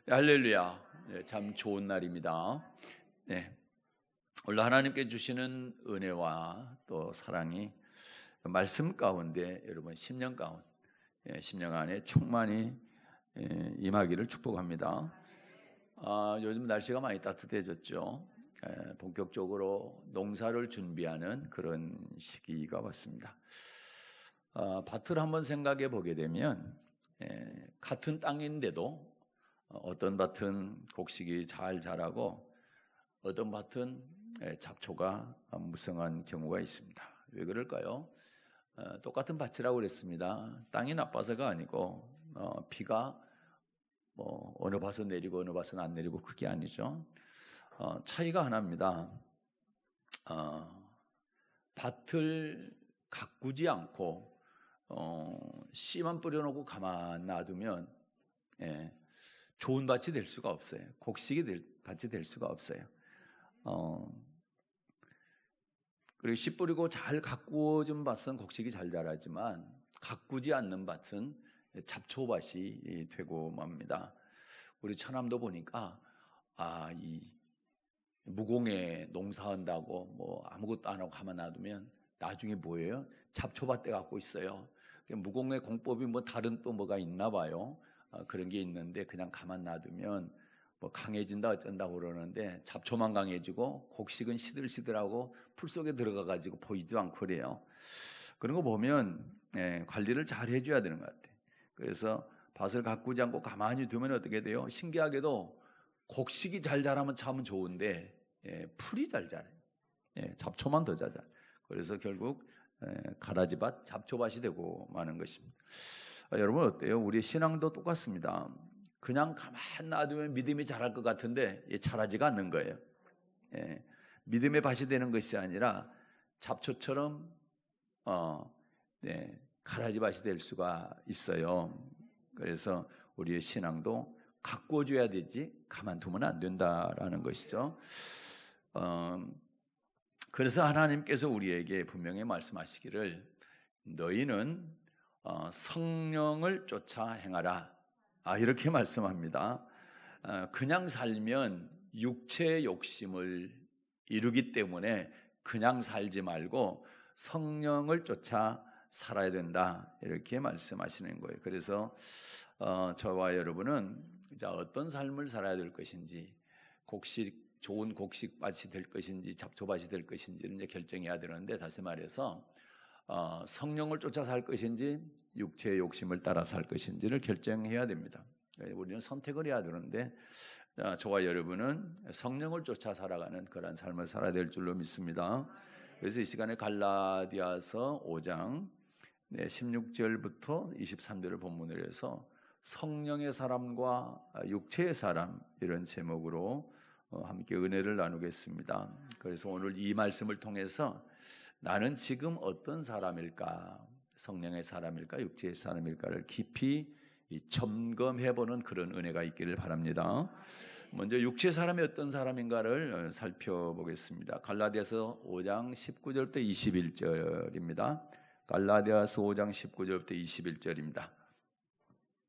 할렐루야. 참 좋은 날입니다. 네. 오늘 하나님께 주시는 은혜와 또 사랑이 말씀 가운데 여러분 10년 가운데 10년 안에 충만히 임하기를 축복합니다. 요즘 날씨가 많이 따뜻해졌죠. 본격적으로 농사를 준비하는 그런 시기가 왔습니다. 밭을 한번 생각해 보게 되면 같은 땅인데도 어떤 밭은 곡식이 잘 자라고 어떤 밭은 잡초가 무성한 경우가 있습니다. 왜 그럴까요? 똑같은 밭이라고 그랬습니다. 땅이 나빠서가 아니고 비가 어느 밭은 내리고 어느 밭은 안 내리고 그게 아니죠. 차이가 하나입니다. 밭을 가꾸지 않고 씨만 뿌려놓고 가만 놔두면 좋은 밭이 될 수가 없어요. 곡식이 밭이 될 수가 없어요. 그리고 씨 뿌리고 잘 가꾸어진 밭은 곡식이 잘 자라지만 가꾸지 않는 밭은 잡초밭이 되고 맙니다. 우리 천암도 보니까 이 무공에 농사한다고 아무것도 안 하고 가만 놔두면 나중에 뭐예요? 잡초밭 돼 갖고 있어요. 무공의 공법이 다른 또 뭐가 있나 봐요. 그런 게 있는데 그냥 가만 놔두면 강해진다 어쩐다 그러는데 잡초만 강해지고 곡식은 시들시들하고 풀 속에 들어가 가지고 보이지도 않고 그래요. 그런 거 보면 관리를 잘 해줘야 되는 것 같아요. 그래서 밭을 가꾸지 않고 가만히 두면 어떻게 돼요? 신기하게도 곡식이 잘 자라면 참 좋은데 풀이 잘 자라요. 잡초만 더 잘 자라요. 그래서 결국 가라지밭, 잡초밭이 되고 마는 것입니다. 여러분 어때요? 우리 신앙도 똑같습니다. 그냥 가만 놔두면 믿음이 자랄 것 같은데 자라지가 않는 거예요. 믿음의 밭이 되는 것이 아니라 잡초처럼 가라지밭이 될 수가 있어요. 그래서 우리의 신앙도 가꾸어줘야 되지 가만두면 안 된다라는 것이죠. 그래서 하나님께서 우리에게 분명히 말씀하시기를 너희는 성령을 쫓아 행하라 이렇게 말씀합니다. 그냥 살면 육체의 욕심을 이루기 때문에 그냥 살지 말고 성령을 쫓아 살아야 된다 이렇게 말씀하시는 거예요. 그래서 저와 여러분은 어떤 삶을 살아야 될 것인지 좋은 곡식밭이 될 것인지 잡초밭이 될 것인지를 이제 결정해야 되는데 다시 말해서 성령을 쫓아 살 것인지 육체의 욕심을 따라 살 것인지를 결정해야 됩니다. 우리는 선택을 해야 되는데 저와 여러분은 성령을 쫓아 살아가는 그런 삶을 살아야 될 줄로 믿습니다. 그래서 이 시간에 갈라디아서 5장 16절부터 23절을 본문으로 해서 성령의 사람과 육체의 사람 이런 제목으로 함께 은혜를 나누겠습니다. 그래서 오늘 이 말씀을 통해서 나는 지금 어떤 사람일까? 성령의 사람일까? 육체의 사람일까를 깊이 점검해보는 그런 은혜가 있기를 바랍니다. 먼저 육체의 사람이 어떤 사람인가를 살펴보겠습니다. 갈라디아서 5장 19절부터 21절입니다. 갈라디아서 5장 19절부터 21절입니다.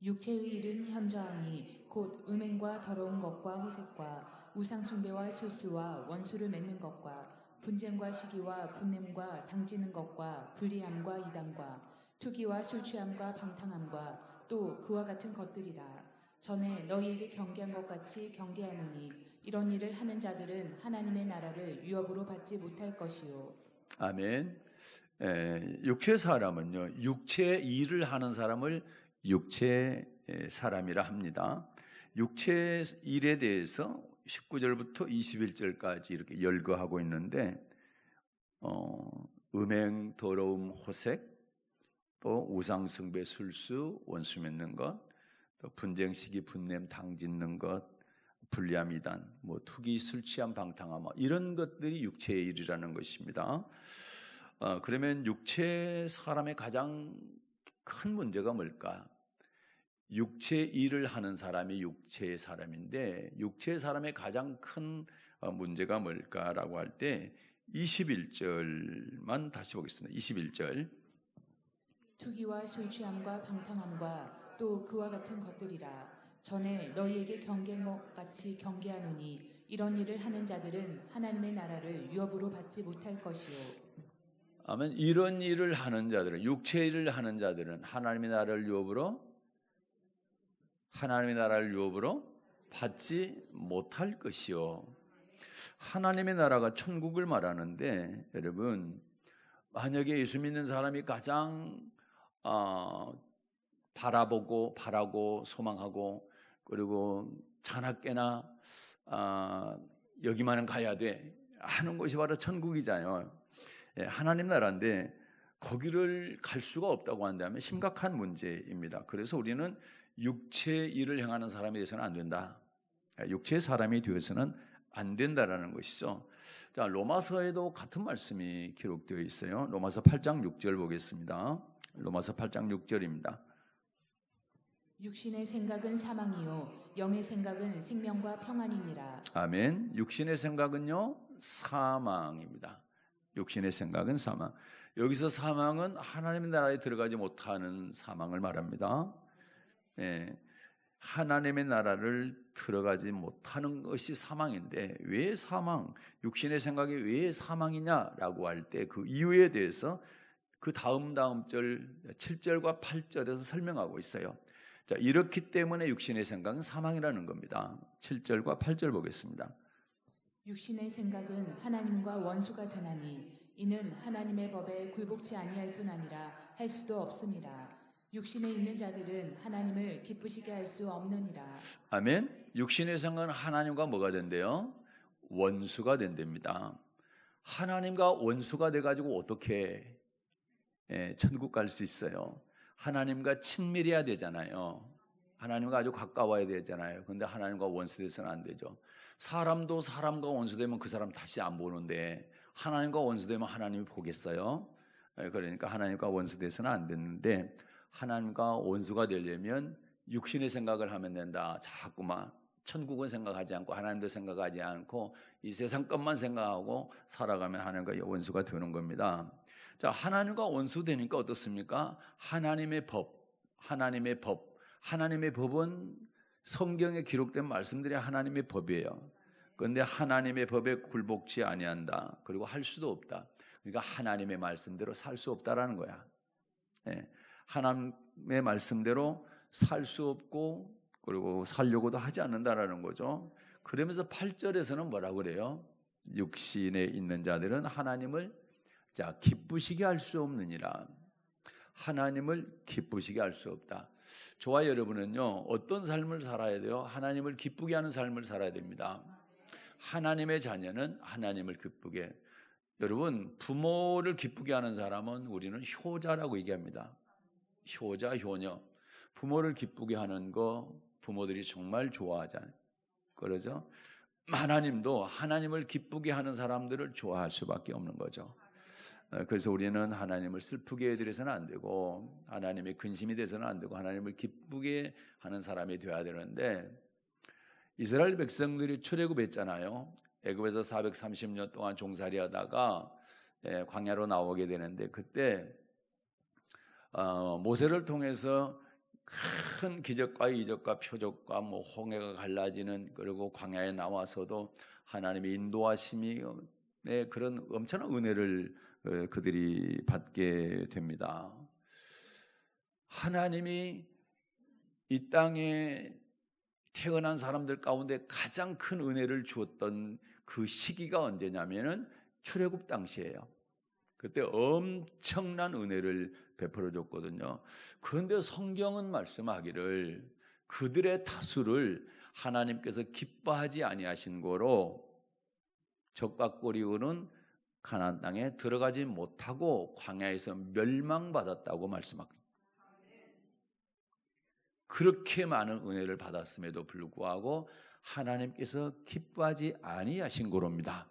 육체의 일은 현저하니 곧 음행과 더러운 것과 호색과 우상숭배와 술수와 원수를 맺는 것과 분쟁과 시기와 분냄과 당지는 것과 불리함과 이단과 투기와 술취함과 방탕함과 또 그와 같은 것들이라. 전에 너희에게 경계한 것 같이 경계하느니 이런 일을 하는 자들은 하나님의 나라를 유업으로 받지 못할 것이요. 아멘. 육체의 사람은요, 육체의 일을 하는 사람을 육체의 사람이라 합니다. 육체의 일에 대해서 19절부터 21절까지 이렇게 열거하고 있는데 음행, 더러움, 호색, 또 우상숭배, 술수, 원수 맺는 것, 또 분쟁, 시기, 분냄, 당짓는 것, 불리함, 이단, 투기, 술취함, 방탕함 이런 것들이 육체의 일이라는 것입니다. 그러면 육체 사람의 가장 큰 문제가 뭘까? 육체 일을 하는 사람이 육체의 사람인데 육체의 사람의 가장 큰 문제가 뭘까라고 할 때 21절만 다시 보겠습니다. 21절. 투기와 술취함과 방탕함과 또 그와 같은 것들이라. 전에 너희에게 경계한 것 같이 경계하노니 이런 일을 하는 자들은 하나님의 나라를 유업으로 받지 못할 것이요. 아멘. 이런 일을 하는 자들은, 육체 일을 하는 자들은 하나님의 나라를 유업으로 받지 못할 것이요. 하나님의 나라가 천국을 말하는데, 여러분, 만약에 예수 믿는 사람이 가장 바라고 소망하고, 그리고 자나깨나 여기만은 가야 돼 하는 것이 바로 천국이잖아요. 하나님 나라인데 거기를 갈 수가 없다고 한다면 심각한 문제입니다. 그래서 우리는 육체 일을 행하는 사람이 되어서는 안 된다. 육체의 사람이 되어서는 안 된다라는 것이죠. 자, 로마서에도 같은 말씀이 기록되어 있어요. 로마서 8장 6절 보겠습니다. 로마서 8장 6절입니다. 육신의 생각은 사망이요 영의 생각은 생명과 평안이니라. 아멘. 육신의 생각은요, 사망입니다. 육신의 생각은 사망. 여기서 사망은 하나님의 나라에 들어가지 못하는 사망을 말합니다. 하나님의 나라를 들어가지 못하는 것이 사망인데, 왜 사망, 육신의 생각이 왜 사망이냐라고 할 때 그 이유에 대해서 그 다음 절 7절과 8절에서 설명하고 있어요. 자, 이렇기 때문에 육신의 생각은 사망이라는 겁니다. 7절과 8절 보겠습니다. 육신의 생각은 하나님과 원수가 되나니 이는 하나님의 법에 굴복치 아니할 뿐 아니라 할 수도 없음이라. 육신에 있는 자들은 하나님을 기쁘시게 할 수 없느니라. 아멘. 육신의 생각은 하나님과 뭐가 된대요? 원수가 된답니다. 하나님과 원수가 돼가지고 어떻게 천국 갈 수 있어요? 하나님과 친밀해야 되잖아요. 하나님과 아주 가까워야 되잖아요. 그런데 하나님과 원수돼서는 안 되죠. 사람도 사람과 원수되면 그 사람 다시 안 보는데 하나님과 원수되면 하나님이 보겠어요? 그러니까 하나님과 원수돼서는 안 되는데, 하나님과 원수가 되려면 육신의 생각을 하면 된다. 자꾸만 천국은 생각하지 않고 하나님도 생각하지 않고 이 세상 것만 생각하고 살아가면 하나님과 원수가 되는 겁니다. 자, 하나님과 원수 되니까 어떻습니까? 하나님의 법은 성경에 기록된 말씀들이 하나님의 법이에요. 그런데 하나님의 법에 굴복치 아니한다. 그리고 할 수도 없다. 그러니까 하나님의 말씀대로 살 수 없다라는 거야. 하나님의 말씀대로 살 수 없고, 그리고 살려고도 하지 않는다라는 거죠. 그러면서 8절에서는 뭐라고 그래요? 육신에 있는 자들은 하나님을 기쁘시게 할 수 없느니라. 하나님을 기쁘시게 할 수 없다. 저와 여러분은요, 어떤 삶을 살아야 돼요? 하나님을 기쁘게 하는 삶을 살아야 됩니다. 하나님의 자녀는 하나님을 기쁘게. 여러분, 부모를 기쁘게 하는 사람은 우리는 효자라고 얘기합니다. 효자, 효녀. 부모를 기쁘게 하는 거 부모들이 정말 좋아하잖아요. 그러죠? 하나님도 하나님을 기쁘게 하는 사람들을 좋아할 수밖에 없는 거죠. 그래서 우리는 하나님을 슬프게 해드려서는 안 되고, 하나님의 근심이 돼서는 안 되고, 하나님을 기쁘게 하는 사람이 되어야 되는데, 이스라엘 백성들이 출애굽했잖아요. 애굽에서 430년 동안 종살이 하다가 광야로 나오게 되는데, 그때 모세를 통해서 큰 기적과 이적과 표적과 홍해가 갈라지는, 그리고 광야에 나와서도 하나님의 인도하심이 그런 엄청난 은혜를 그들이 받게 됩니다. 하나님이 이 땅에 태어난 사람들 가운데 가장 큰 은혜를 주었던 그 시기가 언제냐면은 출애굽 당시예요. 그때 엄청난 은혜를 베풀어 줬거든요. 그런데 성경은 말씀하기를 그들의 다수를 하나님께서 기뻐하지 아니하신 거로 적박고리오는 가나안 땅에 들어가지 못하고 광야에서 멸망받았다고 말씀합니다. 그렇게 많은 은혜를 받았음에도 불구하고 하나님께서 기뻐하지 아니하신 거로입니다.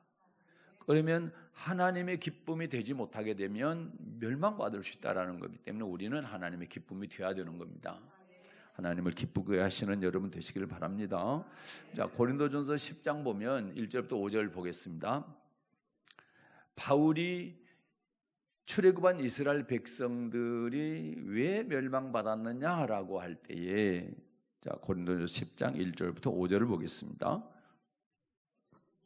그러면 하나님의 기쁨이 되지 못하게 되면 멸망받을 수 있다는 거기 때문에 우리는 하나님의 기쁨이 되어야 되는 겁니다. 하나님을 기쁘게 하시는 여러분 되시기를 바랍니다. 자, 고린도전서 10장 보면 1절부터 5절 보겠습니다. 바울이 출애굽한 이스라엘 백성들이 왜 멸망받았느냐라고 할 때에, 자, 고린도전서 10장 1절부터 5절을 보겠습니다.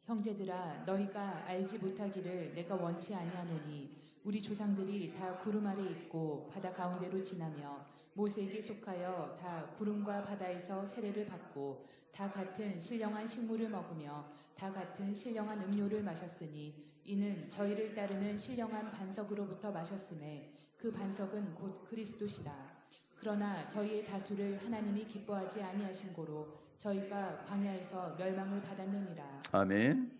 형제들아 너희가 알지 못하기를 내가 원치 아니하노니 우리 조상들이 다 구름 아래 있고 바다 가운데로 지나며 모세에게 속하여 다 구름과 바다에서 세례를 받고 다 같은 신령한 식물을 먹으며 다 같은 신령한 음료를 마셨으니 이는 저희를 따르는 신령한 반석으로부터 마셨음에 그 반석은 곧 그리스도시라. 그러나 저희의 다수를 하나님이 기뻐하지 아니하신 고로 저희가 광야에서 멸망을 받았느니라. 아멘.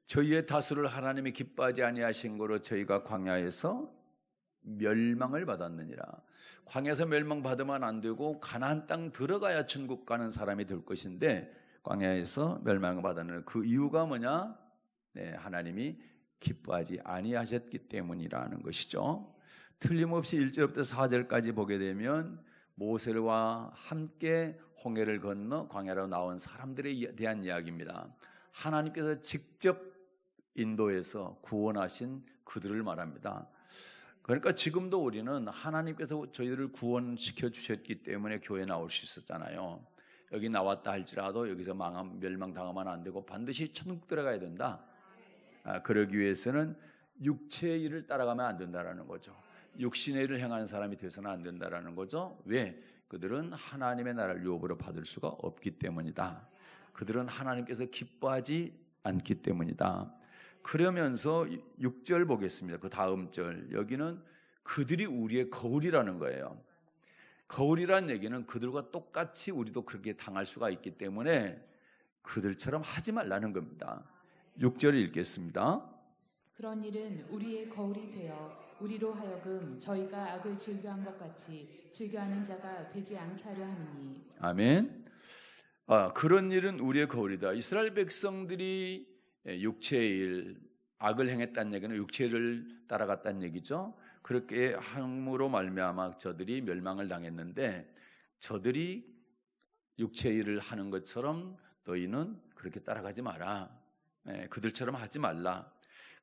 저희의 다수를 하나님이 기뻐하지 아니하신 거로 저희가 광야에서 멸망을 받았느니라. 광야에서 멸망받으면 안 되고 가나안 땅 들어가야 천국 가는 사람이 될 것인데 광야에서 멸망을 받았느니라. 그 이유가 뭐냐? 네, 하나님이 기뻐하지 아니하셨기 때문이라는 것이죠. 틀림없이 1절부터 4절까지 보게 되면 모세와 함께 홍해를 건너 광야로 나온 사람들에 대한 이야기입니다. 하나님께서 직접 인도해서 구원하신 그들을 말합니다. 그러니까 지금도 우리는 하나님께서 저희들을 구원시켜 주셨기 때문에 교회에 나올 수 있었잖아요. 여기 나왔다 할지라도 여기서 멸망당하면 안 되고 반드시 천국 들어가야 된다. 그러기 위해서는 육체의 일을 따라가면 안 된다라는 거죠. 육신의 일을 행하는 사람이 되어서는 안 된다라는 거죠. 왜? 그들은 하나님의 나라를 유업으로 받을 수가 없기 때문이다. 그들은 하나님께서 기뻐하지 않기 때문이다. 그러면서 6절 보겠습니다. 그 다음 절. 여기는 그들이 우리의 거울이라는 거예요. 거울이라는 얘기는 그들과 똑같이 우리도 그렇게 당할 수가 있기 때문에 그들처럼 하지 말라는 겁니다. 6절을 읽겠습니다. 그런 일은 우리의 거울이 되어 우리로 하여금 저희가 악을 즐겨한 것 같이 즐겨하는 자가 되지 않게 하려 함이니. 아멘. 그런 일은 우리의 거울이다. 이스라엘 백성들이 육체의 일, 악을 행했다는 얘기는 육체를 따라갔다는 얘기죠. 그렇게 함으로 말미암아 저들이 멸망을 당했는데 저들이 육체의 일을 하는 것처럼 너희는 그렇게 따라가지 마라. 그들처럼 하지 말라.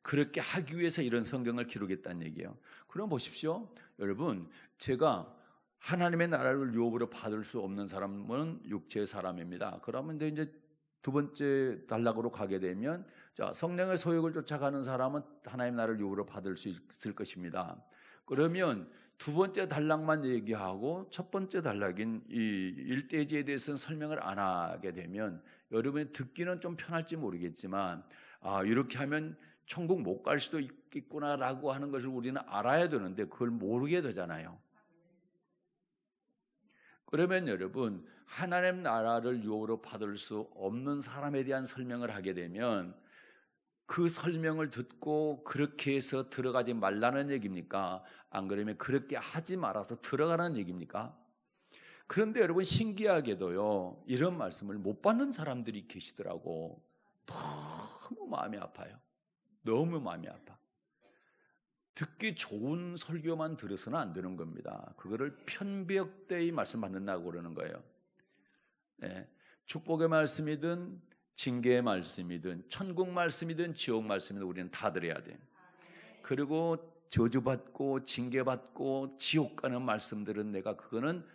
그렇게 하기 위해서 이런 성경을 기록했다는 얘기예요. 그럼 보십시오. 여러분, 제가 하나님의 나라를 유업으로 받을 수 없는 사람은 육체의 사람입니다. 그러면 이제 두 번째 단락으로 가게 되면 자, 성령의 소욕을 쫓아가는 사람은 하나님의 나라를 유업으로 받을 수 있을 것입니다. 그러면 두 번째 단락만 얘기하고 첫 번째 단락인 이 일대지에 대해서는 설명을 안 하게 되면 여러분이 듣기는 좀 편할지 모르겠지만 이렇게 하면 천국 못 갈 수도 있겠구나라고 하는 것을 우리는 알아야 되는데 그걸 모르게 되잖아요. 그러면 여러분 하나님 나라를 유업으로 받을 수 없는 사람에 대한 설명을 하게 되면 그 설명을 듣고 그렇게 해서 들어가지 말라는 얘기입니까? 안 그러면 그렇게 하지 말아서 들어가라는 얘기입니까? 그런데 여러분 신기하게도요 이런 말씀을 못 받는 사람들이 계시더라고. 너무 마음이 아파요. 너무 마음이 아파. 듣기 좋은 설교만 들어서는 안 되는 겁니다. 그거를 편벽되이 말씀 받는다고 그러는 거예요. 네. 축복의 말씀이든 징계의 말씀이든 천국 말씀이든 지옥 말씀이든 우리는 다 들어야 돼. 그리고 저주받고 징계받고 지옥 가는 말씀들은 내가 그거는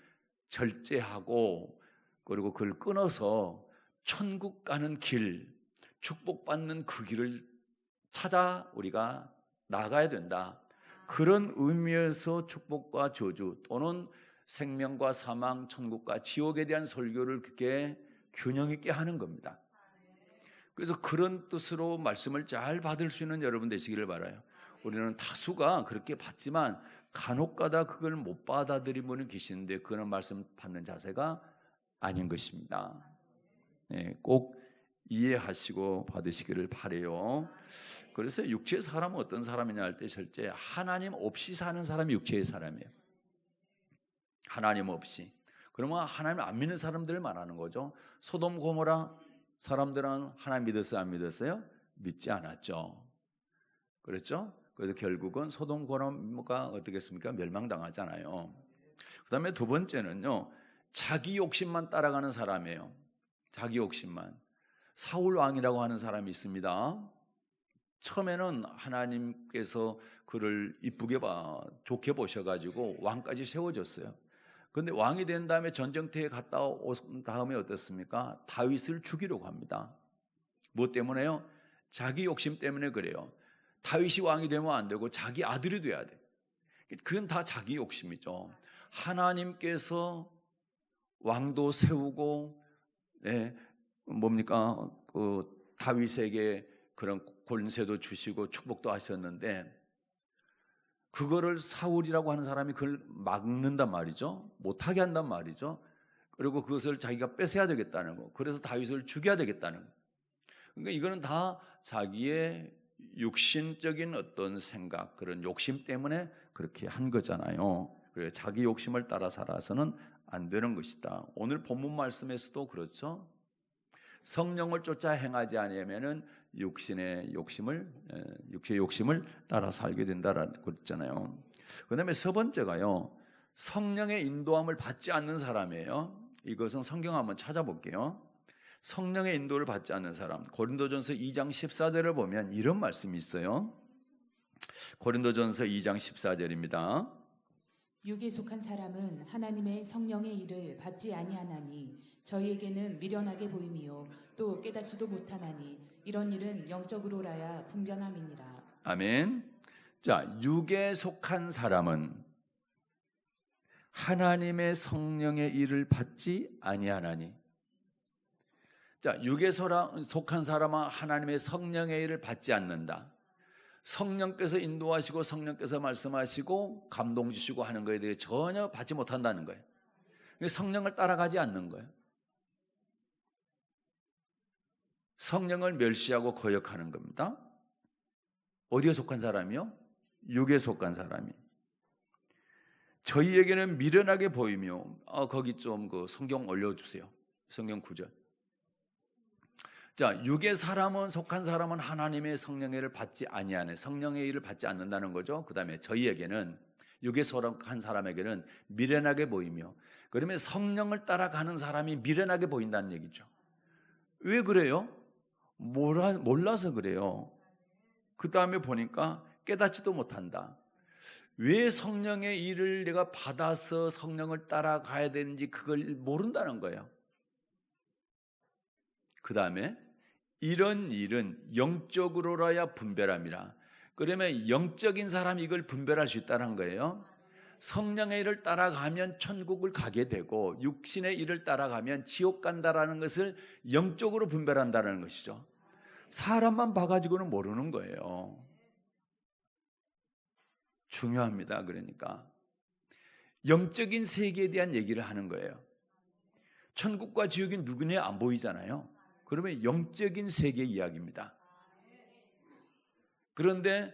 절제하고 그리고 그걸 끊어서 천국 가는 길, 축복받는 그 길을 찾아 우리가 나가야 된다. 그런 의미에서 축복과 저주 또는 생명과 사망, 천국과 지옥에 대한 설교를 그렇게 균형 있게 하는 겁니다. 그래서 그런 뜻으로 말씀을 잘 받을 수 있는 여러분 되시기를 바라요. 우리는 다수가 그렇게 받지만 간혹가다 그걸 못 받아들이는 분이 계시는데 그런 말씀 받는 자세가 아닌 것입니다. 네, 꼭 이해하시고 받으시기를 바라요. 그래서 육체의 사람은 어떤 사람이냐 할 때 실제 하나님 없이 사는 사람이 육체의 사람이에요. 하나님 없이. 그러면 하나님 안 믿는 사람들을 말하는 거죠. 소돔 고모라 사람들은 하나님 믿었어요? 안 믿었어요? 믿지 않았죠. 그렇죠? 그래서 결국은 소돔 고모라가 어떻겠습니까? 멸망당하잖아요. 그 다음에 두 번째는요, 자기 욕심만 따라가는 사람이에요. 자기 욕심만. 사울 왕이라고 하는 사람이 있습니다. 처음에는 하나님께서 그를 이쁘게 좋게 보셔가지고 왕까지 세워줬어요. 그런데 왕이 된 다음에 전쟁터에 갔다 온 다음에 어떻습니까? 다윗을 죽이려고 합니다. 뭐 때문에요? 자기 욕심 때문에 그래요. 다윗이 왕이 되면 안 되고 자기 아들이 돼야 돼. 그건 다 자기 욕심이죠. 하나님께서 왕도 세우고, 다윗에게 그런 권세도 주시고 축복도 하셨는데, 그거를 사울이라고 하는 사람이 그걸 막는단 말이죠. 못하게 한단 말이죠. 그리고 그것을 자기가 뺏어야 되겠다는 거. 그래서 다윗을 죽여야 되겠다는 거. 그러니까 이거는 다 자기의 육신적인 어떤 생각, 그런 욕심 때문에 그렇게 한 거잖아요. 그래서 자기 욕심을 따라 살아서는 안 되는 것이다. 오늘 본문 말씀에서도 그렇죠. 성령을 쫓아 행하지 않으면은 육신의 욕심을 따라 살게 된다라고 그랬잖아요. 그다음에 세 번째가요, 성령의 인도함을 받지 않는 사람이에요. 이것은 성경 한번 찾아볼게요. 성령의 인도를 받지 않는 사람, 고린도전서 2장 14절을 보면 이런 말씀이 있어요. 고린도전서 2장 14절입니다. 육에 속한 사람은 하나님의 성령의 일을 받지 아니하나니 저희에게는 미련하게 보임이요 또 깨닫지도 못하나니 이런 일은 영적으로라야 분변함이니라. 아멘. 자, 육에 속한 사람은 하나님의 성령의 일을 받지 아니하나니. 자, 육에 속한 사람은 하나님의 성령의 일을 받지 않는다. 성령께서 인도하시고 성령께서 말씀하시고 감동 주시고 하는 것에 대해 전혀 받지 못한다는 거예요. 성령을 따라가지 않는 거예요. 성령을 멸시하고 거역하는 겁니다. 어디에 속한 사람이요? 육에 속한 사람이. 저희에게는 미련하게 보이며, 거기 좀 그 성경 올려주세요. 성경 구절. 자, 육의 사람은 속한 사람은 하나님의 성령의 일을 받지 아니하네. 성령의 일을 받지 않는다는 거죠. 그 다음에 저희에게는, 육에 속한 사람에게는 미련하게 보이며, 그러면 성령을 따라가는 사람이 미련하게 보인다는 얘기죠. 왜 그래요? 몰라서 그래요. 그 다음에 보니까 깨닫지도 못한다. 왜 성령의 일을 내가 받아서 성령을 따라가야 되는지 그걸 모른다는 거예요. 그 다음에 이런 일은 영적으로라야 분별함이라. 그러면 영적인 사람이 이걸 분별할 수 있다는 거예요. 성령의 일을 따라가면 천국을 가게 되고 육신의 일을 따라가면 지옥 간다라는 것을 영적으로 분별한다는 것이죠. 사람만 봐가지고는 모르는 거예요. 중요합니다. 그러니까 영적인 세계에 대한 얘기를 하는 거예요. 천국과 지옥이 누구냐 안 보이잖아요. 그러면 영적인 세계 이야기입니다. 그런데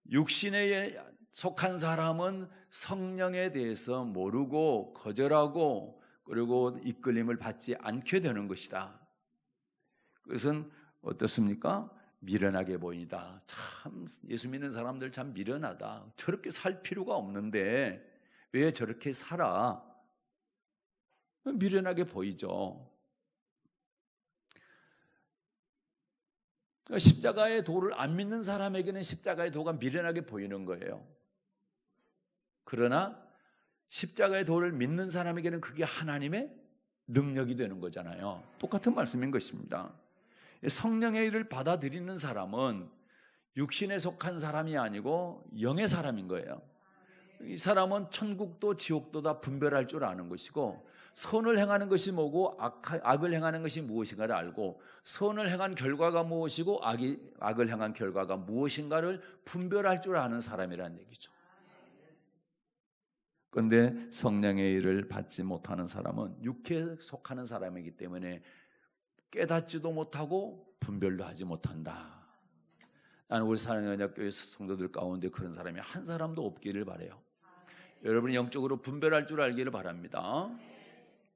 육신에 속한 사람은 성령에 대해서 모르고 거절하고 그리고 이끌림을 받지 않게 되는 것이다. 그것은 어떻습니까? 미련하게 보인다. 참 예수 믿는 사람들 참 미련하다. 저렇게 살 필요가 없는데 왜 저렇게 살아? 미련하게 보이죠. 십자가의 도를 안 믿는 사람에게는 십자가의 도가 미련하게 보이는 거예요. 그러나 십자가의 도를 믿는 사람에게는 그게 하나님의 능력이 되는 거잖아요. 똑같은 말씀인 것입니다. 성령의 일을 받아들이는 사람은 육신에 속한 사람이 아니고 영의 사람인 거예요. 이 사람은 천국도 지옥도 다 분별할 줄 아는 것이고, 선을 행하는 것이 뭐고 악을 행하는 것이 무엇인가를 알고, 선을 행한 결과가 무엇이고 악을 행한 결과가 무엇인가를 분별할 줄 아는 사람이라는 얘기죠. 그런데 성령의 일을 받지 못하는 사람은 육에 속하는 사람이기 때문에 깨닫지도 못하고 분별도 하지 못한다. 나는 우리 사랑하는 언약교회 성도들 가운데 그런 사람이 한 사람도 없기를 바라요. 여러분이 영적으로 분별할 줄 알기를 바랍니다.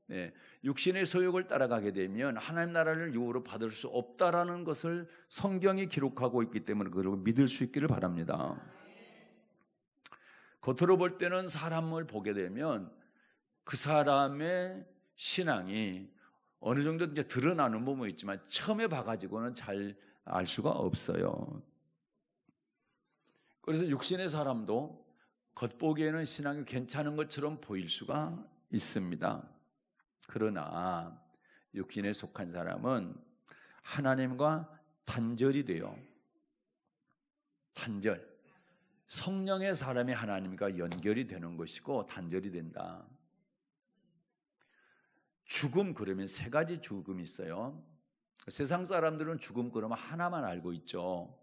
네, 육신의 소욕을 따라가게 되면 하나님 나라를 유업으로 받을 수 없다라는 것을 성경이 기록하고 있기 때문에 그걸 믿을 수 있기를 바랍니다. 겉으로 볼 때는 사람을 보게 되면 그 사람의 신앙이 어느 정도 이제 드러나는 부분이 있지만 처음에 봐가지고는 잘 알 수가 없어요. 그래서 육신의 사람도 겉보기에는 신앙이 괜찮은 것처럼 보일 수가 있습니다. 그러나 육신에 속한 사람은 하나님과 단절이 돼요. 단절. 성령의 사람이 하나님과 연결이 되는 것이고 단절이 된다. 죽음, 그러면 세 가지 죽음이 있어요. 세상 사람들은 죽음 그러면 하나만 알고 있죠.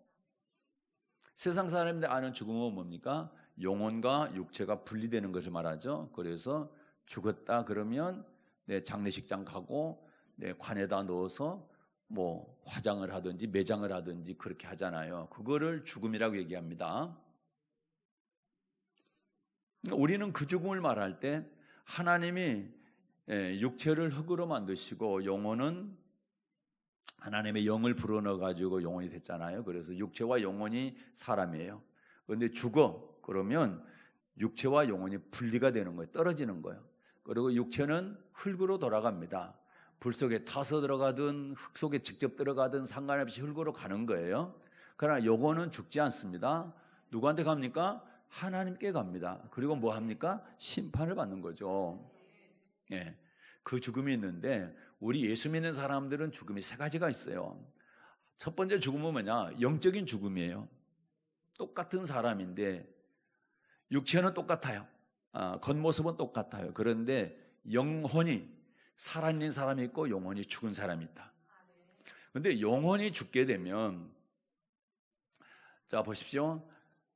세상 사람들이 아는 죽음은 뭡니까? 영혼과 육체가 분리되는 것을 말하죠. 그래서 죽었다 그러면 장례식장 가고 관에다 넣어서 뭐 화장을 하든지 매장을 하든지 그렇게 하잖아요. 그거를 죽음이라고 얘기합니다. 우리는 그 죽음을 말할 때 하나님이 육체를 흙으로 만드시고 영혼은 하나님의 영을 불어넣어 가지고 영혼이 됐잖아요. 그래서 육체와 영혼이 사람이에요. 그런데 죽어 그러면 육체와 영혼이 분리가 되는 거예요. 떨어지는 거예요. 그리고 육체는 흙으로 돌아갑니다. 불 속에 타서 들어가든 흙 속에 직접 들어가든 상관없이 흙으로 가는 거예요. 그러나 영혼은 죽지 않습니다. 누구한테 갑니까? 하나님께 갑니다. 그리고 뭐 합니까? 심판을 받는 거죠. 예, 그 죽음이 있는데 우리 예수 믿는 사람들은 죽음이 세 가지가 있어요. 첫 번째 죽음은 뭐냐? 영적인 죽음이에요. 똑같은 사람인데 육체는 똑같아요. 겉모습은 똑같아요. 그런데 영혼이 살아있는 사람이 있고 영혼이 죽은 사람이 있다. 그런데 영혼이 죽게 되면 자 보십시오.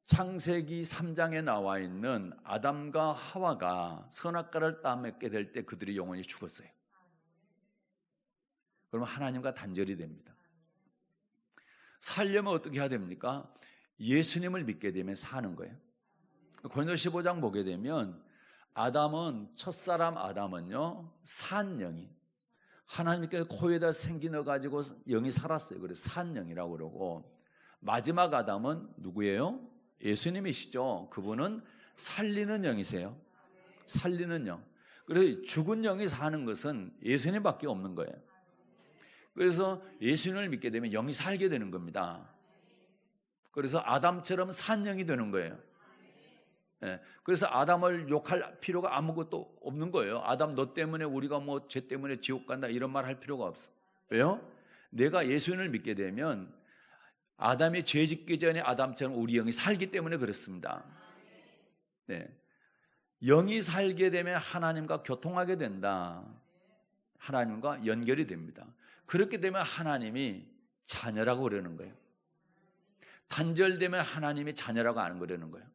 창세기 3장에 나와 있는 아담과 하와가 선악과를 따먹게 될 때 그들의 영혼이 죽었어요. 그러면 하나님과 단절이 됩니다. 살려면 어떻게 해야 됩니까? 예수님을 믿게 되면 사는 거예요. 고린도서 15장 보게 되면 아담은 첫사람 아담은요 산 영이 하나님께 코에다 생기 넣어가지고 영이 살았어요. 그래서 산 영이라고 그러고 마지막 아담은 누구예요? 예수님이시죠. 그분은 살리는 영이세요. 살리는 영. 그래서 죽은 영이 사는 것은 예수님밖에 없는 거예요. 그래서 예수님을 믿게 되면 영이 살게 되는 겁니다. 그래서 아담처럼 산 영이 되는 거예요. 예, 그래서 아담을 욕할 필요가 아무것도 없는 거예요. 아담 너 때문에 우리가 뭐 죄 때문에 지옥 간다 이런 말 할 필요가 없어. 왜요? 내가 예수님을 믿게 되면 아담이 죄 짓기 전에 아담처럼 우리 영이 살기 때문에 그렇습니다. 네. 영이 살게 되면 하나님과 교통하게 된다. 하나님과 연결이 됩니다. 그렇게 되면 하나님이 자녀라고 그러는 거예요. 단절되면 하나님이 자녀라고 안 그러는 거예요.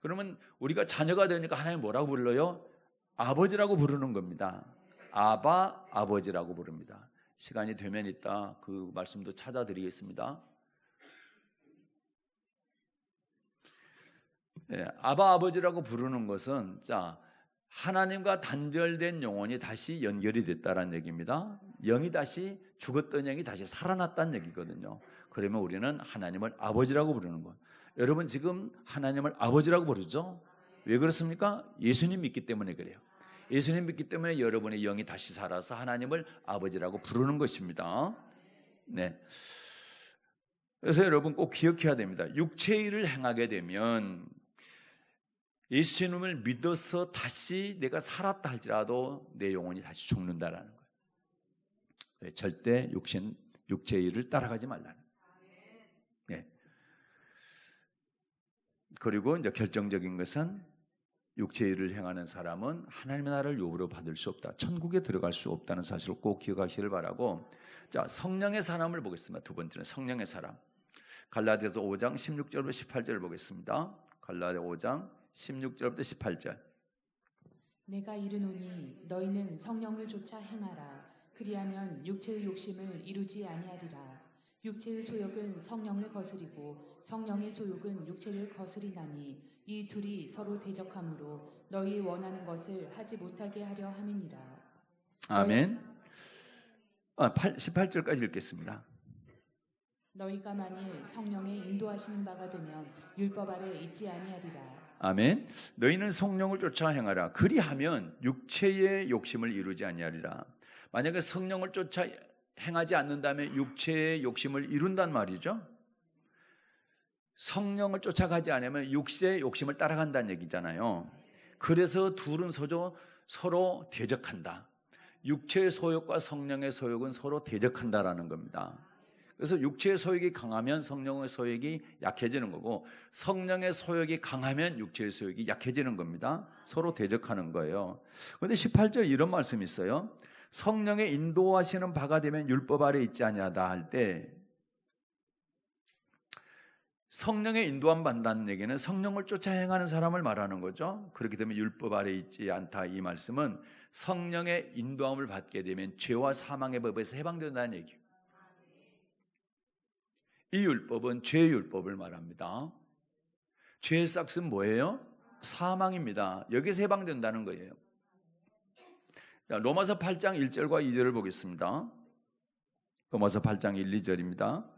그러면 우리가 자녀가 되니까 하나님 뭐라고 불러요? 아버지라고 부르는 겁니다. 아바, 아버지라고 부릅니다. 시간이 되면 이따 그 말씀도 찾아드리겠습니다. 네, 아바, 아버지라고 부르는 것은 자 하나님과 단절된 영혼이 다시 연결이 됐다는 얘기입니다. 영이 다시 죽었던 영이 다시 살아났다는 얘기거든요. 그러면 우리는 하나님을 아버지라고 부르는 거예요. 여러분 지금 하나님을 아버지라고 부르죠? 왜 그렇습니까? 예수님 믿기 때문에 그래요. 예수님 믿기 때문에 여러분의 영이 다시 살아서 하나님을 아버지라고 부르는 것입니다. 네. 그래서 여러분 꼭 기억해야 됩니다. 육체의 일을 행하게 되면 예수님을 믿어서 다시 내가 살았다 할지라도 내 영혼이 다시 죽는다라는 거예요. 절대 육체의 일을 따라가지 말라는 거예요. 네. 그리고 이제 결정적인 것은 육체의 일을 행하는 사람은 하나님의 나라를 유업으로 받을 수 없다. 천국에 들어갈 수 없다는 사실을 꼭 기억하시길 바라고. 자, 성령의 사람을 보겠습니다. 두 번째는 성령의 사람. 갈라디아서 5장 16절부터 18절 보겠습니다. 갈라디아 5장 16절부터 18절. 내가 이르노니 너희는 성령을 쫓아 행하라. 그리하면 육체의 욕심을 이루지 아니하리라. 육체의 소욕은 성령을 거스리고 성령의 소욕은 육체를 거스리나니 이 둘이 서로 대적하므로 너희 원하는 것을 하지 못하게 하려 함이니라. 아멘. 18절까지 읽겠습니다. 너희가 만일 성령의 인도하시는 바가 되면 율법 아래 있지 아니하리라. 아멘. 너희는 성령을 쫓아 행하라. 그리하면 육체의 욕심을 이루지 아니하리라. 만약에 성령을 쫓아 행하지 않는다면 육체의 욕심을 이룬단 말이죠. 성령을 쫓아가지 않으면 육체의 욕심을 따라간다는 얘기잖아요. 그래서 둘은 서로 서로 대적한다. 육체의 소욕과 성령의 소욕은 서로 대적한다라는 겁니다. 그래서 육체의 소욕이 강하면 성령의 소욕이 약해지는 거고, 성령의 소욕이 강하면 육체의 소욕이 약해지는 겁니다. 서로 대적하는 거예요. 그런데 18절 이런 말씀이 있어요. 성령의 인도하시는 바가 되면 율법 아래 있지 아니하다 할 때, 성령의 인도함 받는다는 얘기는 성령을 쫓아 행하는 사람을 말하는 거죠. 그렇게 되면 율법 아래 있지 않다, 이 말씀은 성령의 인도함을 받게 되면 죄와 사망의 법에서 해방된다는 얘기예요. 이 율법은 죄의 율법을 말합니다. 죄의 싹은 뭐예요? 사망입니다. 여기서 해방된다는 거예요. 자, 로마서 8장 1절과 2절을 보겠습니다. 로마서 8장 1, 2절입니다.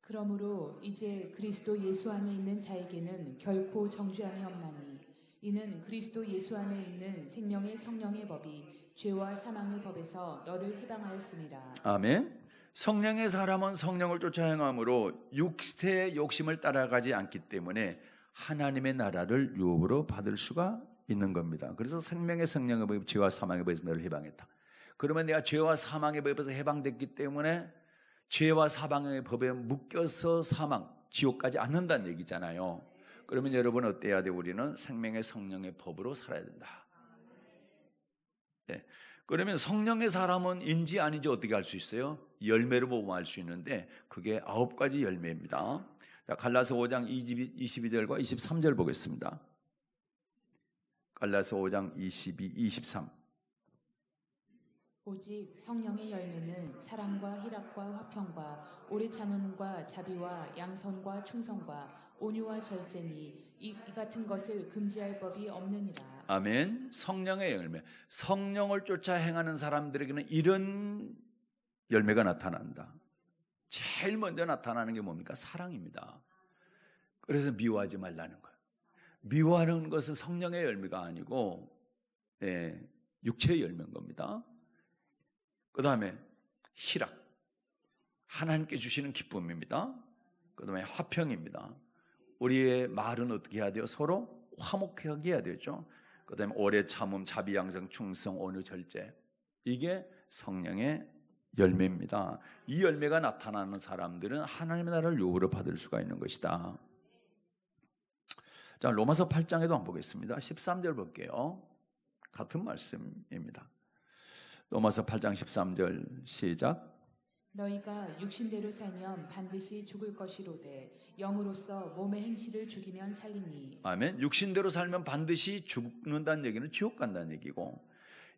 그러므로 이제 그리스도 예수 안에 있는 자에게는 결코 정죄함이 없나니 이는 그리스도 예수 안에 있는 생명의 성령의 법이 죄와 사망의 법에서 너를 해방하였음이라. 아멘. 성령의 사람은 성령을 쫓아 행함으로 육체의 욕심을 따라가지 않기 때문에 하나님의 나라를 유업으로 받을 수가 있는 겁니다. 그래서 생명의 성령의 법이 죄와 사망의 법에서 너를 해방했다. 그러면 내가 죄와 사망의 법에서 해방됐기 때문에 죄와 사망의 법에 묶여서 사망, 지옥 가지 않는다는 얘기잖아요. 그러면 여러분 어때야 돼? 우리는 생명의 성령의 법으로 살아야 된다. 네. 그러면 성령의 사람은 인지 아닌지 어떻게 알 수 있어요? 열매로 보면 알 수 있는데 그게 9가지 열매입니다. 자, 갈라서 5장 22절과 23절 보겠습니다. 갈라서 5장 22, 23. 오직 성령의 열매는 사랑과 희락과 화평과 오래 참음과 자비와 양선과 충성과 온유와 절제니 이 같은 것을 금지할 법이 없느니라. 아멘. 성령의 열매. 성령을 쫓아 행하는 사람들에게는 이런 열매가 나타난다. 제일 먼저 나타나는 게 뭡니까? 사랑입니다. 그래서 미워하지 말라는 거예요. 미워하는 것은 성령의 열매가 아니고 육체의 열매인 겁니다. 그 다음에 희락, 하나님께 주시는 기쁨입니다. 그 다음에 화평입니다. 우리의 말은 어떻게 해야 돼요? 서로 화목하게 해야 되죠. 그 다음에 오래 참음, 자비, 양성, 충성, 온유, 절제. 이게 성령의 열매입니다. 이 열매가 나타나는 사람들은 하나님의 나라를 유업으로 받을 수가 있는 것이다. 자, 로마서 8장에도 한번 보겠습니다. 13절 볼게요. 같은 말씀입니다. 로마서 8장 13절 시작. 너희가 육신대로 살면 반드시 죽을 것이로되 영으로서 몸의 행실을 죽이면 살리니. 아멘. 육신대로 살면 반드시 죽는다는 얘기는 지옥 간다는 얘기고,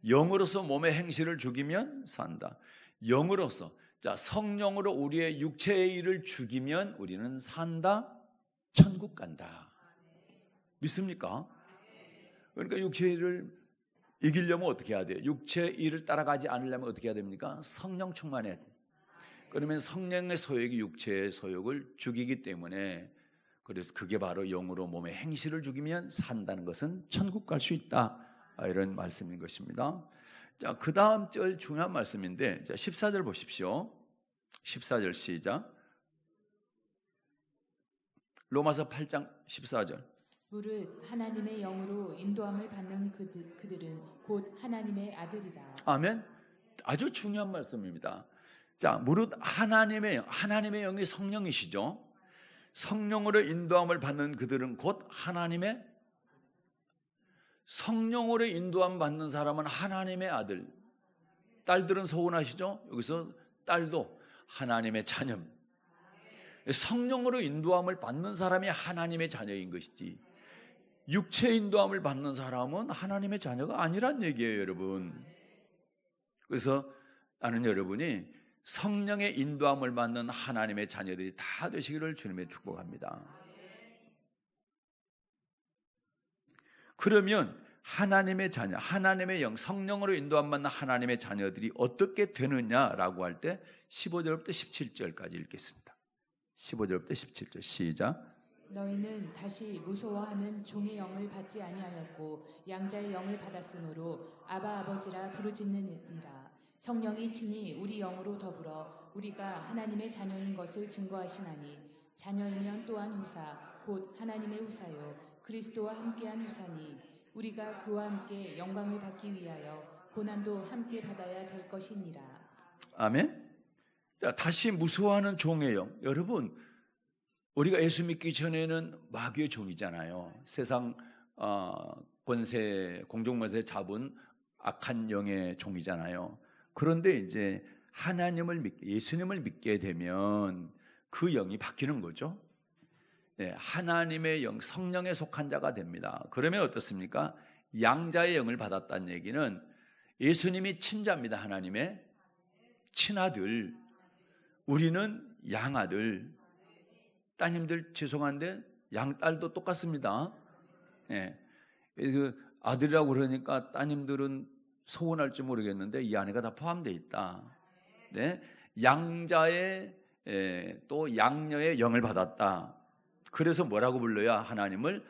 영으로서 몸의 행실을 죽이면 산다. 영으로서, 자, 성령으로 우리의 육체의 일을 죽이면 우리는 산다, 천국 간다. 믿습니까? 그러니까 육체의 일을 이기려면 어떻게 해야 돼요? 육체의 일을 따라가지 않으려면 어떻게 해야 됩니까? 성령 충만해야 돼요. 그러면 성령의 소욕이 육체의 소욕을 죽이기 때문에, 그래서 그게 바로 영으로 몸의 행실을 죽이면 산다는 것은 천국 갈 수 있다, 이런 말씀인 것입니다. 자, 그 다음 절 중요한 말씀인데, 자, 14절 보십시오. 14절 시작. 로마서 8장 14절. 무릇 하나님의 영으로 인도함을 받는 그들은 곧 하나님의 아들이라. 아멘. 아주 중요한 말씀입니다. 자, 무릇 하나님의 영이 성령이시죠. 성령으로 인도함을 받는 그들은 곧 하나님의, 성령으로 인도함 받는 사람은 하나님의 아들. 딸들은 서운하시죠? 여기서 딸도 하나님의 자녀. 성령으로 인도함을 받는 사람이 하나님의 자녀인 것이지, 육체 인도함을 받는 사람은 하나님의 자녀가 아니란 얘기예요, 여러분. 그래서 나는 여러분이 성령의 인도함을 받는 하나님의 자녀들이 다 되시기를 주님의 축복합니다. 그러면 하나님의 자녀, 하나님의 영, 성령으로 인도함 받는 하나님의 자녀들이 어떻게 되느냐라고 할 때 15절부터 17절까지 읽겠습니다. 15절부터 17절 시작. 너희는 다시 무서워하는 종의 영을 받지 아니하였고 양자의 영을 받았으므로 아바 아버지라 부르짖느니라. 성령이 친히 우리 영으로 더불어 우리가 하나님의 자녀인 것을 증거하시나니 자녀이면 또한 후사 곧 하나님의 후사요 그리스도와 함께한 후사니 우리가 그와 함께 영광을 받기 위하여 고난도 함께 받아야 될 것이니라. 아멘. 자, 다시 무서워하는 종의 영. 여러분, 우리가 예수 믿기 전에는 마귀의 종이잖아요. 세상 권세, 공중권세 잡은 악한 영의 종이잖아요. 그런데 이제 예수님을 믿게 되면 그 영이 바뀌는 거죠. 네, 하나님의 영, 성령에 속한 자가 됩니다. 그러면 어떻습니까? 양자의 영을 받았다는 얘기는 예수님이 친자입니다. 하나님의 친아들, 우리는 양아들. 따님들 죄송한데 양딸도 똑같습니다. 예. 그 아들이라고 그러니까 따님들은 서운할지 모르겠는데 이 안에가 다 포함되어 있다. 네. 양자의 또 양녀의 영을 받았다. 그래서 뭐라고 불러야 하나님을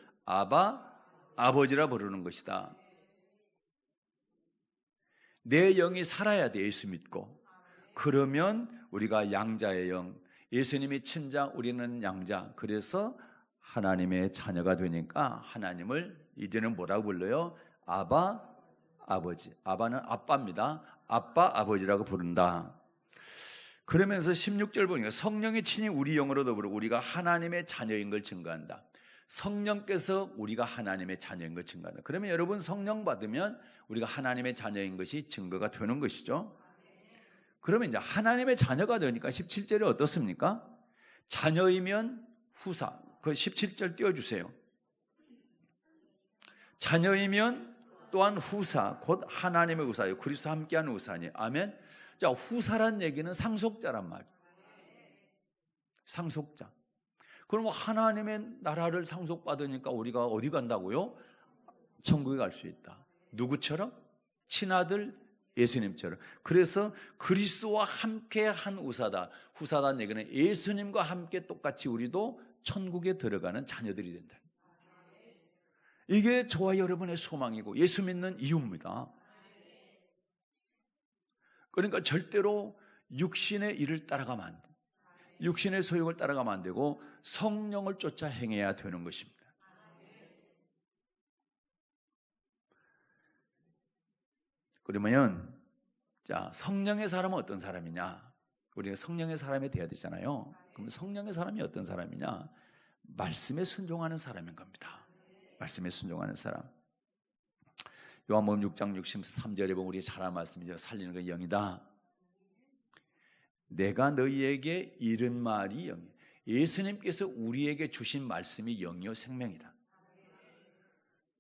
아버지라 부르는 것이다. 내 영이 살아야 돼. 예수 믿고. 그러면 우리가 양자의 영, 예수님이 친자, 우리는 양자. 그래서 하나님의 자녀가 되니까 하나님을 이제는 뭐라고 불러요? 아버지. 아바는 아빠입니다. 아빠, 아버지라고 부른다. 그러면서 16절 보니까 성령이 친히 우리 영으로 더불어 우리가 하나님의 자녀인 걸 증거한다. 성령께서 우리가 하나님의 자녀인 걸 증거한다. 그러면 여러분 성령 받으면 우리가 하나님의 자녀인 것이 증거가 되는 것이죠. 그러면 이제 하나님의 자녀가 되니까 17절에 어떻습니까? 자녀이면 후사. 그 17절 띄워주세요. 자녀이면 또한 후사, 곧 하나님의 후사요. 그리스도와 함께하는 후사니. 아멘. 자, 후사란 얘기는 상속자란 말이에요. 상속자. 그럼 하나님의 나라를 상속받으니까 우리가 어디 간다고요? 천국에 갈 수 있다. 누구처럼? 친아들 예수님처럼. 그래서 그리스도와 함께 한 후사다. 후사다는 얘기는 예수님과 함께 똑같이 우리도 천국에 들어가는 자녀들이 된다. 이게 저와 여러분의 소망이고 예수 믿는 이유입니다. 그러니까 절대로 육신의 일을 따라가면 안 돼. 육신의 소욕을 따라가면 안 되고 성령을 쫓아 행해야 되는 것입니다. 그러면 자, 성령의 사람은 어떤 사람이냐? 우리가 성령의 사람이 되어야 되잖아요. 그럼 성령의 사람이 어떤 사람이냐? 말씀에 순종하는 사람인 겁니다. 말씀에 순종하는 사람. 요한복음 6장 63절에 보면 우리 잘 아는 말씀이죠. 살리는 건 영이다. 내가 너희에게 이른 말이 영이야. 예수님께서 우리에게 주신 말씀이 영이요 생명이다.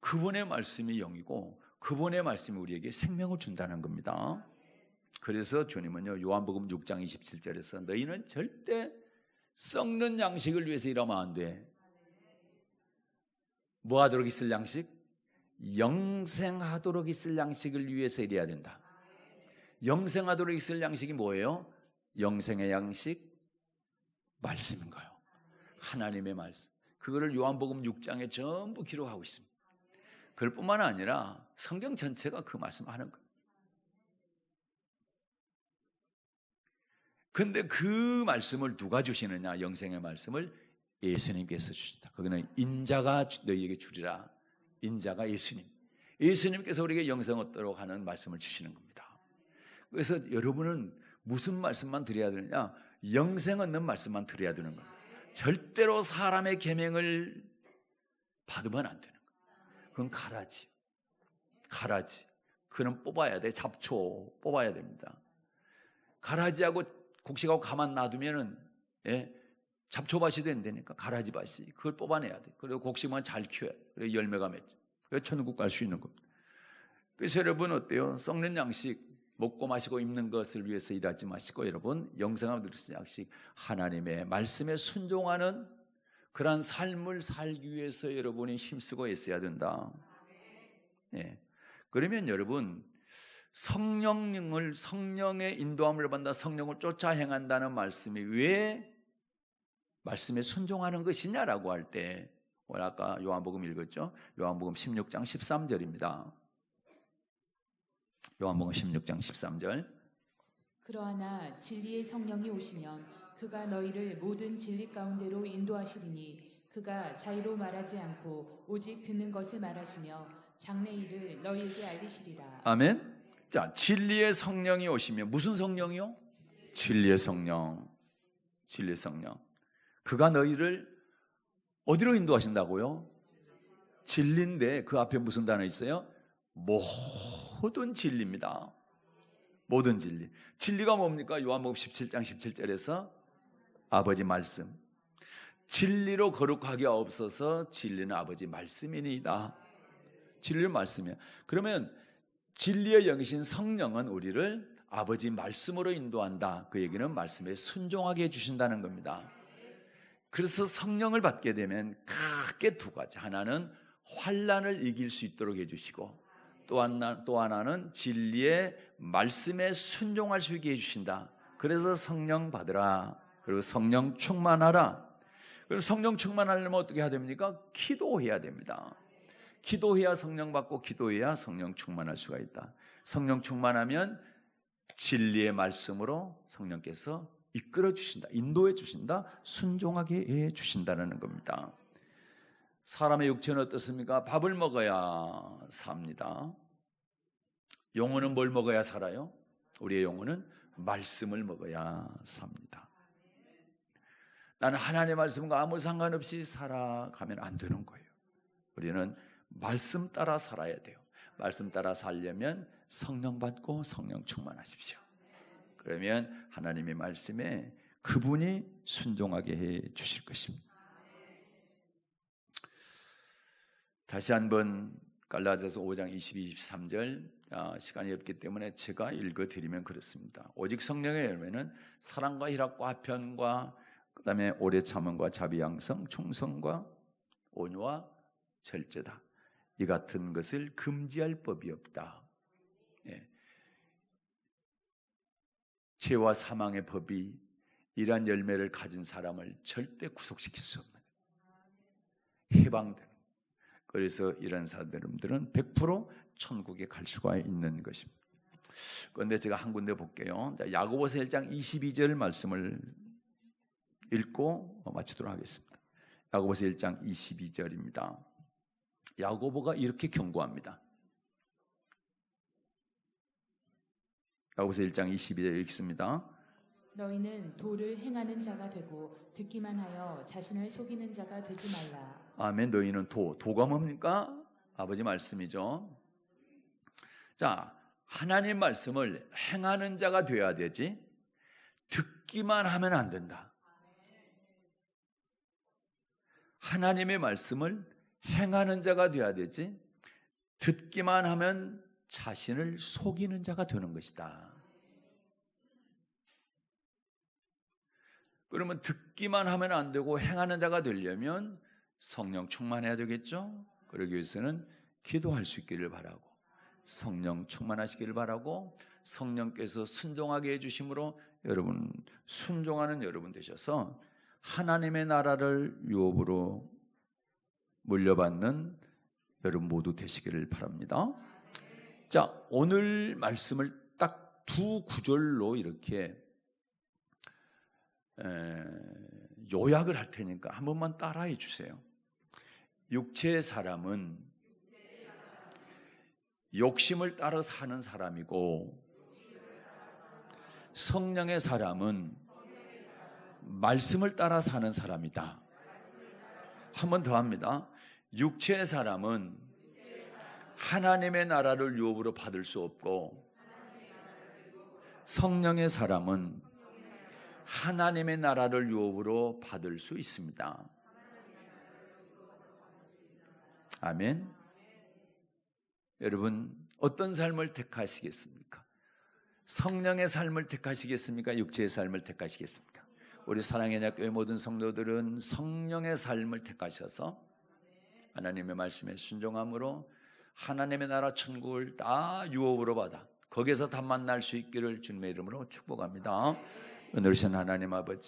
그분의 말씀이 영이고 그분의 말씀이 우리에게 생명을 준다는 겁니다. 그래서 주님은요 요한복음 6장 27절에서 너희는 절대 썩는 양식을 위해서 일하면 안 돼. 뭐 하도록 있을 양식? 영생하도록 있을 양식을 위해서 일해야 된다. 영생하도록 있을 양식이 뭐예요? 영생의 양식 말씀인 거예요. 하나님의 말씀. 그거를 요한복음 6장에 전부 기록하고 있습니다. 그럴 뿐만 아니라 성경 전체가 그 말씀하는 거예요. 근데 그 말씀을 누가 주시느냐? 영생의 말씀을 예수님께서 주신다. 거기는 인자가 너희에게 주리라. 인자가 예수님. 예수님께서 우리에게 영생 얻도록 하는 말씀을 주시는 겁니다. 그래서 여러분은 무슨 말씀만 드려야 되느냐? 영생 얻는 말씀만 드려야 되는 겁니다. 절대로 사람의 계명을 받으면 안 되는 거예요. 그건 가라지. 그는 뽑아야 돼. 잡초 뽑아야 됩니다. 가라지하고 곡식하고 가만 놔두면은 잡초밭이 된다니까. 가라지밭이. 그걸 뽑아내야 돼. 그리고 곡식만 잘 키워야 돼. 그리고 열매가 맺죠. 그래서 천국 갈 수 있는 겁니다. 그래서 여러분 어때요? 썩는 양식 먹고 마시고 입는 것을 위해서 일하지 마시고 여러분 영생을 누리는 양식 하나님의 말씀에 순종하는 그러한 삶을 살기 위해서 여러분이 힘쓰고 있어야 된다. 그러면 여러분 성령의 인도함을 받는다. 성령을 쫓아 행한다는 말씀이 왜 말씀에 순종하는 것이냐라고 할 때 오늘 아까 요한복음 읽었죠? 요한복음 16장 13절입니다. 요한복음 16장 13절. 그러하나 진리의 성령이 오시면 그가 너희를 모든 진리 가운데로 인도하시리니 그가 자의로 말하지 않고 오직 듣는 것을 말하시며 장래일을 너희에게 알리시리라. 아멘. 자, 진리의 성령이 오시면 무슨 성령이요? 진리의 성령. 진리의 성령. 그가 너희를 어디로 인도하신다고요? 진리인데 그 앞에 무슨 단어 있어요? 모든 진리입니다. 모든 진리. 진리가 뭡니까? 요한복음 17장 17절에서 아버지 말씀. 진리로 거룩하게 없어서 진리는 아버지 말씀이니이다. 진리는 말씀이야. 그러면 진리의 영이신 성령은 우리를 아버지 말씀으로 인도한다. 그 얘기는 말씀에 순종하게 해주신다는 겁니다. 그래서 성령을 받게 되면 크게 두 가지. 하나는 환난을 이길 수 있도록 해주시고 또 하나는 진리의 말씀에 순종할 수 있게 해주신다. 그래서 성령 받으라. 그리고 성령 충만하라. 그리고 성령 충만하려면 어떻게 해야 됩니까? 기도해야 됩니다. 기도해야 성령 받고 기도해야 성령 충만할 수가 있다. 성령 충만하면 진리의 말씀으로 성령께서 이끌어 주신다. 인도해 주신다. 순종하게 해 주신다는 겁니다. 사람의 육체는 어떻습니까? 밥을 먹어야 삽니다. 영혼은 뭘 먹어야 살아요? 우리의 영혼은 말씀을 먹어야 삽니다. 나는 하나님의 말씀과 아무 상관없이 살아가면 안 되는 거예요. 우리는 말씀 따라 살아야 돼요. 말씀 따라 살려면 성령 받고 성령 충만하십시오. 그러면 하나님의 말씀에 그분이 순종하게 해 주실 것입니다. 다시 한번 갈라디아서 5장 22, 23절 시간이 없기 때문에 제가 읽어드리면 그렇습니다. 오직 성령의 열매는 사랑과 희락과 화평과 그 다음에 오래 참음과 자비양성, 충성과 온유와 절제다. 이 같은 것을 금지할 법이 없다. 예. 죄와 사망의 법이 이러한 열매를 가진 사람을 절대 구속시킬 수 없는 해방되는. 그래서 이런 사람들은 100% 천국에 갈 수가 있는 것입니다. 그런데 제가 한 군데 볼게요. 야고보서 1장 22절 말씀을 읽고 마치도록 하겠습니다. 야고보서 1장 22절입니다. 야고보가 이렇게 경고합니다. 야고보서 1장 22절 읽습니다. 너희는 도를 행하는 자가 되고 듣기만 하여 자신을 속이는 자가 되지 말라. 아멘. 너희는 도가 뭡니까? 아버지 말씀이죠. 자, 하나님 말씀을 행하는 자가 되어야 되지 듣기만 하면 안 된다. 하나님의 말씀을 행하는 자가 되어야 되지 듣기만 하면 자신을 속이는 자가 되는 것이다. 그러면 듣기만 하면 안 되고 행하는 자가 되려면 성령 충만해야 되겠죠? 그러기 위해서는 기도할 수 있기를 바라고 성령 충만하시기를 바라고 성령께서 순종하게 해주심으로 여러분 순종하는 여러분 되셔서 하나님의 나라를 유업으로 물려받는 여러분 모두 되시기를 바랍니다. 자, 오늘 말씀을 딱 두 구절로 이렇게 요약을 할 테니까 한 번만 따라해 주세요. 육체의 사람은 욕심을 따라 사는 사람이고 성령의 사람은 말씀을 따라 사는 사람이다. 한 번 더 합니다. 육체의 사람은 하나님의 나라를 유업으로 받을 수 없고 성령의 사람은 하나님의 나라를 유업으로 받을 수 있습니다. 아멘. 여러분 어떤 삶을 택하시겠습니까? 성령의 삶을 택하시겠습니까? 육체의 삶을 택하시겠습니까? 우리 사랑의 교회 모든 성도들은 성령의 삶을 택하셔서 하나님의 말씀에 순종함으로 하나님의 나라 천국을 다 유업으로 받아 거기에서 다 만날 수 있기를 주님의 이름으로 축복합니다. 은혜로우신 하나님 아버지